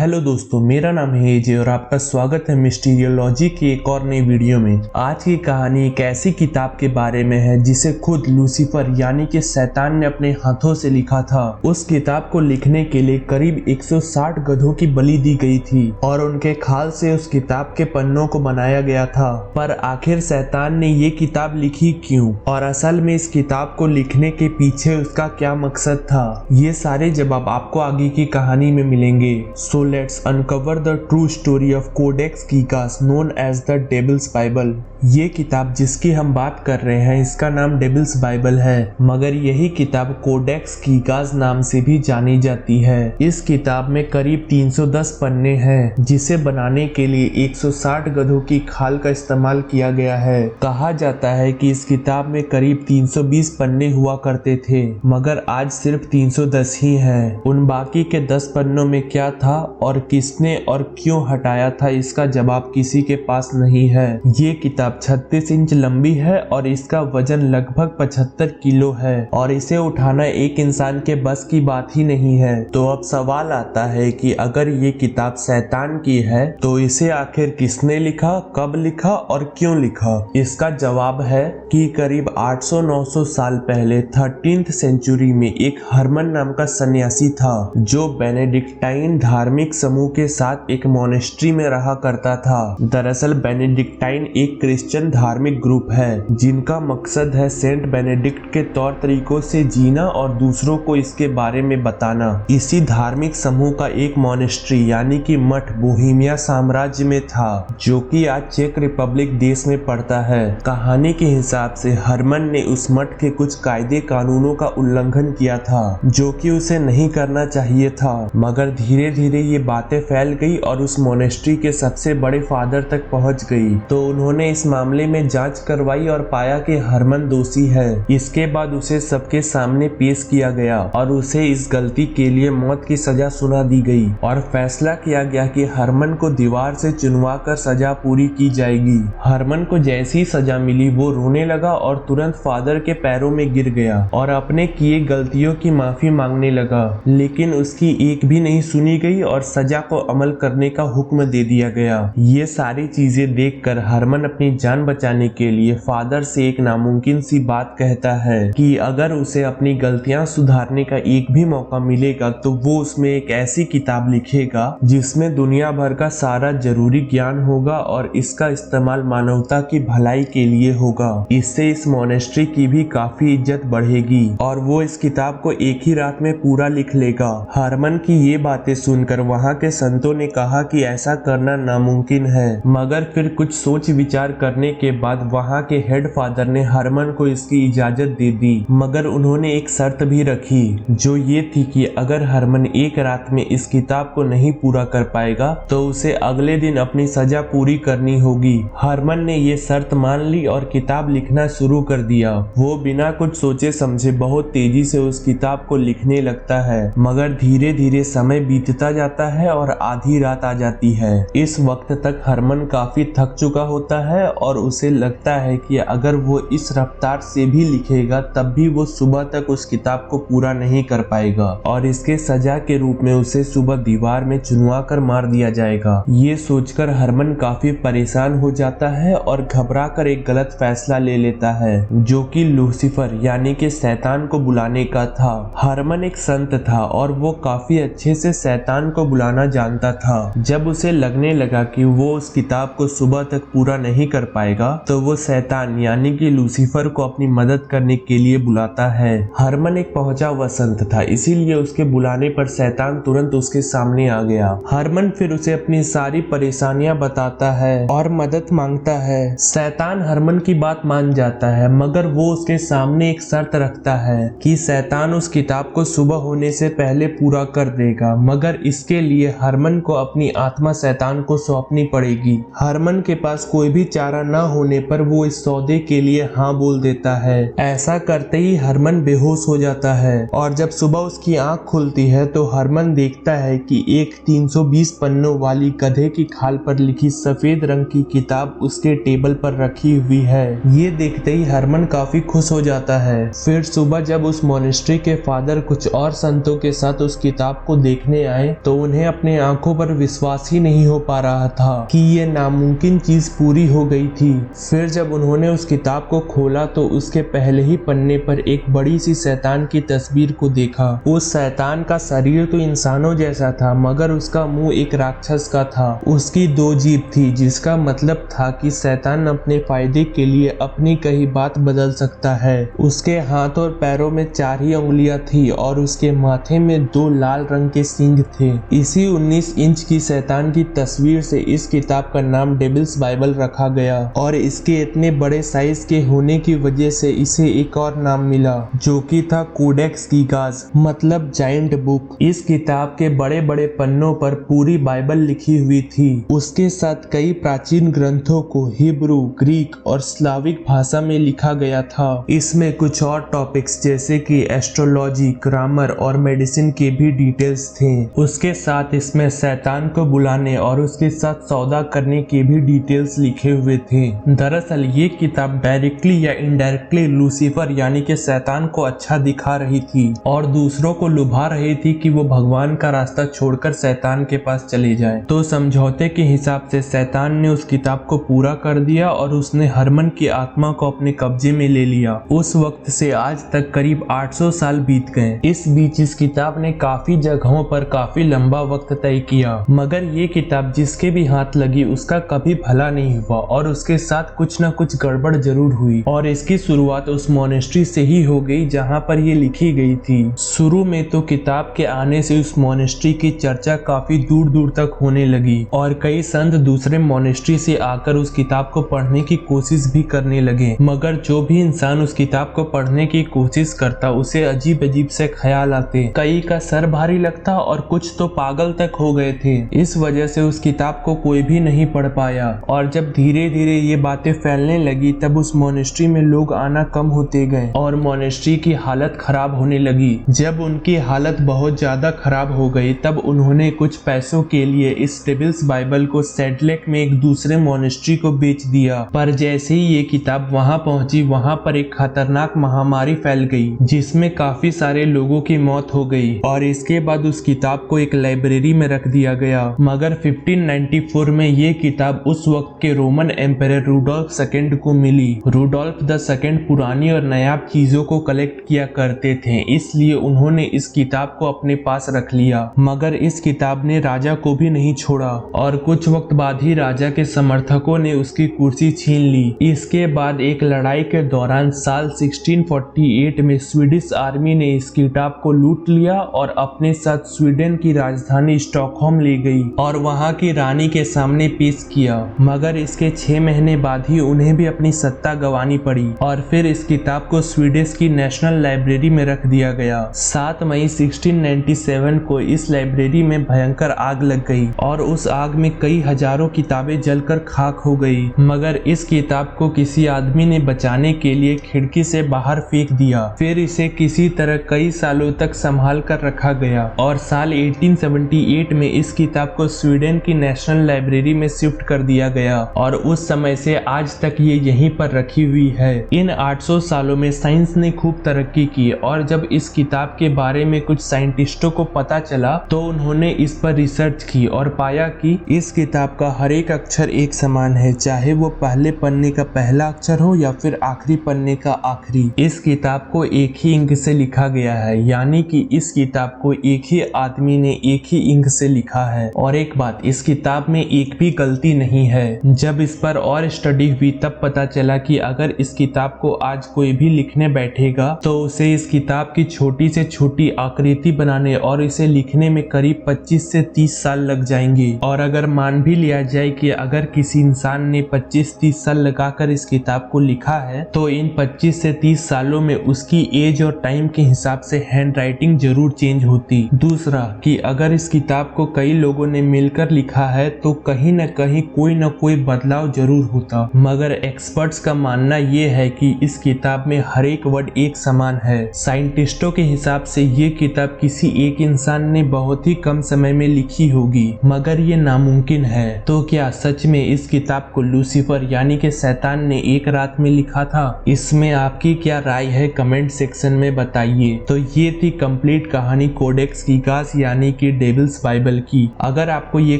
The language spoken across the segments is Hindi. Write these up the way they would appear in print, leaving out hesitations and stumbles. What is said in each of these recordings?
हेलो दोस्तों, मेरा नाम है एजे और आपका स्वागत है मिस्टीरियोलॉजी की एक और नई वीडियो में। आज की कहानी एक ऐसी किताब के बारे में है जिसे खुद लूसीफर यानी कि शैतान ने अपने हाथों से लिखा था। उस किताब को लिखने के लिए करीब 160 गधों की बलि दी गई थी और उनके खाल से उस किताब के पन्नों को बनाया गया था। पर आखिर शैतान ने ये किताब लिखी क्यों और असल में इस किताब को लिखने के पीछे उसका क्या मकसद था, ये सारे जवाब आपको आगे की कहानी में मिलेंगे। So let's uncover the true story of Codex Gigas known as the Devil's Bible। ये किताब जिसकी हम बात कर रहे हैं इसका नाम डेविल्स बाइबल है, मगर यही किताब कोडेक्स गीगास नाम से भी जानी जाती है। इस किताब में करीब 310 पन्ने हैं जिसे बनाने के लिए 160 गधों की खाल का इस्तेमाल किया गया है। कहा जाता है कि इस किताब में करीब 320 पन्ने हुआ करते थे, मगर आज सिर्फ 310 ही हैं। उन बाकी के 10 पन्नों में क्या था और किसने और क्यों हटाया था, इसका जवाब किसी के पास नहीं है। ये किताब 36 इंच लंबी है और इसका वजन लगभग 75 किलो है और इसे उठाना एक इंसान के बस की बात ही नहीं है। तो अब सवाल आता है कि अगर ये किताब शैतान की है तो इसे आखिर किसने लिखा, कब लिखा और क्यों लिखा? इसका जवाब है कि करीब 800-900 साल पहले 13th सेंचुरी में एक हरमन नाम का सन्यासी था जो बेनेडिक्टाइन धार्मिक समूह के साथ एक मोनेस्ट्री में रहा करता था। दरअसल बेनेडिक्टाइन एक क्रिश्चियन धार्मिक ग्रुप है जिनका मकसद है सेंट बेनेडिक्ट के तौर तरीकों से जीना और दूसरों को इसके बारे में बताना। इसी धार्मिक समूह का एक मोनेस्ट्री यानी कि मठ बोहेमिया साम्राज्य में था जो कि आज चेक रिपब्लिक देश में पड़ता है। कहानी के हिसाब से हरमन ने उस मठ के कुछ कायदे कानूनों का उल्लंघन किया था जो कि उसे नहीं करना चाहिए था, मगर धीरे धीरे ये बातें फैल गई और उस मोनेस्ट्री के सबसे बड़े फादर तक पहुंच गई। तो उन्होंने इस मामले में जांच करवाई और पाया कि हरमन दोषी है। इसके बाद उसे सबके सामने पेश किया गया और उसे इस गलती के लिए मौत की सजा सुना दी गई और फैसला किया गया कि हरमन को दीवार से चुनवा कर सजा पूरी की जाएगी। हरमन को जैसी सजा मिली वो रोने लगा और तुरंत फादर के पैरों में गिर गया और अपने किए गलतियों की माफी मांगने लगा, लेकिन उसकी एक भी नहीं सुनी गई और सजा को अमल करने का हुक्म दे दिया गया। ये सारी चीजें देखकर हरमन अपनी जान बचाने के लिए फादर से एक नामुमकिन सी बात कहता है कि अगर उसे अपनी गलतियां सुधारने का एक भी मौका मिलेगा तो वो उसमें एक ऐसी किताब लिखेगा जिसमें दुनिया भर का सारा जरूरी ज्ञान होगा और इसका इस्तेमाल मानवता की भलाई के लिए होगा। इससे इस मोनेस्ट्री की भी काफी इज्जत बढ़ेगी और वो इस किताब को एक ही रात में पूरा लिख लेगा। हरमन की ये बातें सुनकर वहाँ के संतों ने कहा कि ऐसा करना नामुमकिन है, मगर फिर कुछ सोच विचार करने के बाद वहाँ के हेड फादर ने हरमन को इसकी इजाजत दे दी, मगर उन्होंने एक शर्त भी रखी जो ये थी कि अगर हरमन एक रात में इस किताब को नहीं पूरा कर पाएगा तो उसे अगले दिन अपनी सजा पूरी करनी होगी। हरमन ने ये शर्त मान ली और किताब लिखना शुरू कर दिया। वो बिना कुछ सोचे समझे बहुत तेजी से उस किताब को लिखने लगता है, मगर धीरे धीरे समय बीतता जाता है और आधी रात आ जाती है। इस वक्त तक हरमन काफी थक चुका होता है और उसे लगता है कि अगर वो इस रफ्तार से भी लिखेगा तब भी वो सुबह तक उस किताब को पूरा नहीं कर पाएगा और इसके सजा के रूप में उसे सुबह दीवार में चुनवा कर मार दिया जाएगा। ये सोचकर हरमन काफी परेशान हो जाता है और घबरा कर एक गलत फैसला ले लेता है जो कि लूसीफर यानी कि शैतान को बुलाने का था। हरमन एक संत था और वो काफी अच्छे से शैतान को बुलाना जानता था। जब उसे लगने लगा कि वो उस किताब को सुबह तक पूरा नहीं कर पाएगा तो वो शैतान यानी कि लूसीफर को अपनी मदद करने के लिए बुलाता है। हरमन एक पहुंचा हुआ संत था, इसीलिए उसके बुलाने पर शैतान तुरंत उसके सामने आ गया। हरमन फिर उसे अपनी सारी परेशानियां बताता है और मदद मांगता है। शैतान हरमन की बात मान जाता है, मगर वो उसके सामने एक शर्त रखता है कि शैतान उस किताब को सुबह होने से पहले पूरा कर देगा, मगर इसके लिए हरमन को अपनी आत्मा शैतान को सौंपनी पड़ेगी। हरमन के पास कोई भी चारा द्वारा न होने पर वो इस सौदे के लिए हाँ बोल देता है। ऐसा करते ही हरमन बेहोश हो जाता है और जब सुबह उसकी आंख खुलती है तो हरमन देखता है कि एक 320 पन्नों वाली गधे की खाल पर लिखी सफेद रंग की किताब उसके टेबल पर रखी हुई है। ये देखते ही हरमन काफी खुश हो जाता है। फिर सुबह जब उस मोनेस्ट्री के फादर कुछ और संतों के साथ उस किताब को देखने आए तो उन्हें अपने आंखों पर विश्वास ही नहीं हो पा रहा था कि ये नामुमकिन चीज पूरी हो गई थी। फिर जब उन्होंने उस किताब को खोला तो उसके पहले ही पन्ने पर एक बड़ी सी शैतान की तस्वीर को देखा। उस शैतान का शरीर तो इंसानों जैसा था मगर उसका मुंह एक राक्षस का था। उसकी 2 जीभ थी जिसका मतलब था कि शैतान अपने फायदे के लिए अपनी कही बात बदल सकता है। उसके हाथ और पैरों में 4 ही उंगलियां थी और उसके माथे में 2 लाल रंग के सींग थे। इसी 19 इंच की शैतान की तस्वीर से इस किताब का नाम डेविल्स बाइबल रखा गया और इसके इतने बड़े साइज के होने की वजह से इसे एक और नाम मिला जो कि था कोडेक्स गीगास, मतलब जायंट बुक। इस किताब के बड़े बड़े पन्नों पर पूरी बाइबल लिखी हुई थी। उसके साथ कई प्राचीन ग्रंथों को हिब्रू, ग्रीक और स्लाविक भाषा में लिखा गया था। इसमें कुछ और टॉपिक्स जैसे कि एस्ट्रोलॉजी, ग्रामर और मेडिसिन के भी डिटेल्स थे। उसके साथ इसमें शैतान को बुलाने और उसके साथ सौदा करने के भी डिटेल्स लिखे हुए थे। दरअसल ये किताब डायरेक्टली या इनडायरेक्टली लूसीफर यानी कि शैतान को अच्छा दिखा रही थी और दूसरों को लुभा रही थी कि वो भगवान का रास्ता छोड़कर शैतान के पास चले जाए। तो समझौते के हिसाब से शैतान ने उस किताब को पूरा कर दिया और उसने हरमन की आत्मा को अपने कब्जे में ले लिया। उस वक्त से आज तक करीब 800 साल बीत गए। इस बीच इस किताब ने काफी जगहों पर काफी लंबा वक्त तय किया मगर ये किताब जिसके भी हाथ लगी उसका कभी भला नहीं हुआ और उसके साथ कुछ न कुछ गड़बड़ जरूर हुई। और इसकी शुरुआत उस मोनेस्ट्री से ही हो गई जहाँ पर ये लिखी गई थी। शुरू में तो किताब के आने से उस मोनेस्ट्री की चर्चा काफी दूर दूर तक होने लगी और कई संत दूसरे मोनेस्ट्री से आकर उस किताब को पढ़ने की कोशिश भी करने लगे मगर जो भी इंसान उस किताब को पढ़ने की कोशिश करता उसे अजीब अजीब से ख्याल आते। कई का सर भारी लगता और कुछ तो पागल तक हो गए थे। इस वजह से उस किताब को कोई भी नहीं पढ़ पाया और जब धीरे धीरे ये बातें फैलने लगी तब उस मोनेस्ट्री में लोग आना कम होते गए और मोनेस्ट्री की हालत खराब होने लगी। जब उनकी हालत बहुत ज्यादा खराब हो गई तब उन्होंने कुछ पैसों के लिए इस डेविल्स बाइबल को सैडलेक में एक दूसरे मोनेस्ट्री को बेच दिया। पर जैसे ही ये किताब वहां पहुंची वहां पर एक खतरनाक महामारी फैल गई जिसमें काफी सारे लोगों की मौत हो गई और इसके बाद उस किताब को एक लाइब्रेरी में रख दिया गया। मगर 1594 में ये किताब उस वक्त के रोमन एम्परर रूडोल्फ II को मिली। रूडोल्फ II पुरानी और नायाब चीजों को कलेक्ट किया करते थे इसलिए उन्होंने इस किताब को अपने पास रख लिया मगर इस किताब ने राजा को भी नहीं छोड़ा और कुछ वक्त बाद ही राजा के समर्थकों ने उसकी कुर्सी छीन ली। इसके बाद एक लड़ाई के दौरान साल 1648 में स्वीडिश आर्मी ने इस किताब को लूट लिया और अपने साथ स्वीडन की राजधानी स्टॉकहोम ले गई और वहां की रानी के सामने पेश किया। मगर इसके 6 महीने बाद ही उन्हें भी अपनी सत्ता गंवानी पड़ी और फिर इस किताब को स्वीडिश की नेशनल लाइब्रेरी में रख दिया गया। 7 मई 1697 को इस लाइब्रेरी में भयंकर आग लग गई और उस आग में कई हजारों किताबें जलकर खाक हो गई मगर इस किताब को किसी आदमी ने बचाने के लिए खिड़की से बाहर फेंक दिया। फिर इसे किसी तरह कई सालों तक संभाल कर रखा गया और साल 1878 में इस किताब को स्वीडन की नेशनल लाइब्रेरी में शिफ्ट कर दिया गया और उस समय से आज तक ये यहीं पर रखी हुई है। इन 800 सालों में साइंस ने खूब तरक्की की और जब इस किताब के बारे में कुछ साइंटिस्टों को पता चला तो उन्होंने इस पर रिसर्च की और पाया कि इस किताब का हर एक अक्षर एक समान है, चाहे वो पहले पन्ने का पहला अक्षर हो या फिर आखिरी पन्ने का आखिरी। इस किताब को एक ही इंक से लिखा गया है यानी कि इस किताब को एक ही आदमी ने एक ही इंक से लिखा है। और एक बात, इस किताब में एक भी गलती नहीं है। जब इस पर और स्टडी हुई तब पता चला कि अगर इस किताब को आज कोई भी लिखने बैठेगा तो उसे इस किताब की छोटी से छोटी आकृति बनाने और इसे लिखने में करीब 25 से 30 साल लग जाएंगे। और अगर मान भी लिया जाए कि अगर किसी इंसान ने 25-30 साल लगाकर इस किताब को लिखा है तो इन 25 से 30 सालों में उसकी एज और टाइम के हिसाब से हैंड राइटिंग जरूर चेंज होती। दूसरा कि अगर इस किताब को कई लोगों ने मिलकर लिखा है तो कहीं न कहीं कोई न कोई बदलाव जरूर होता, मगर एक्सपर्ट्स का मानना ये है कि इस किताब में हर एक वर्ड एक समान है। साइंटिस्टों के हिसाब से ये किताब किसी एक इंसान ने बहुत ही कम समय में लिखी होगी, मगर ये नामुमकिन है। तो क्या सच में इस किताब को लूसीफर यानी कि शैतान ने एक रात में लिखा था? इसमें आपकी क्या राय है कमेंट सेक्शन में बताइए। तो ये थी कंप्लीट कहानी कोडेक्स गिगास यानी कि डेविल्स बाइबल की। अगर आपको ये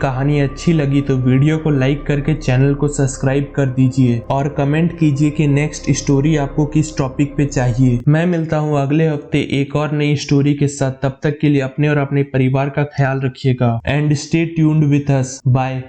कहानी अच्छी लगी तो वीडियो को लाइक करके चैनल को सब्सक्राइब कर दीजिए और कमेंट कीजिए कि नेक्स्ट स्टोरी आपको किस टॉपिक पे चाहिए। मैं मिलता हूँ अगले हफ्ते एक और नई स्टोरी के साथ। तब तक के लिए अपने और अपने परिवार का ख्याल रखिएगा and stay tuned with us. Bye.